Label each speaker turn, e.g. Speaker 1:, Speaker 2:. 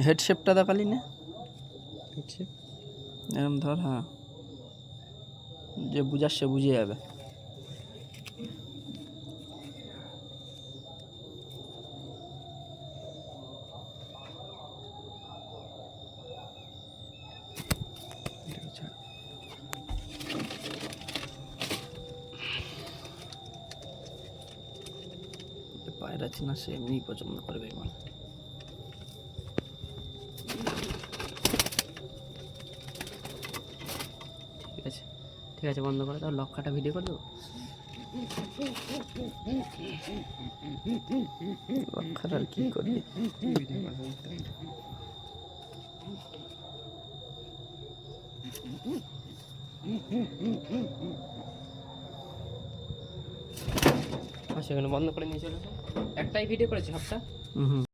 Speaker 1: Head শেপটা দেখালি না?
Speaker 2: হচ্ছে
Speaker 1: এরকম ধর, হ্যাঁ, যে বুঝার সে বুঝে যাবে। পায়রা চিনা সে এমনিই পছন্দ করবে মানে।
Speaker 2: ঠিক আছে, ঠিক আছে, বন্ধ করে দাও। লক্ষাটা ভিডিও করে দেবো।
Speaker 1: লক্ষার আর কি করবি?
Speaker 2: সেখানে বন্ধ করে নিয়ে চলে একটাই ভিডিও করেছি সবটা।
Speaker 1: হুম।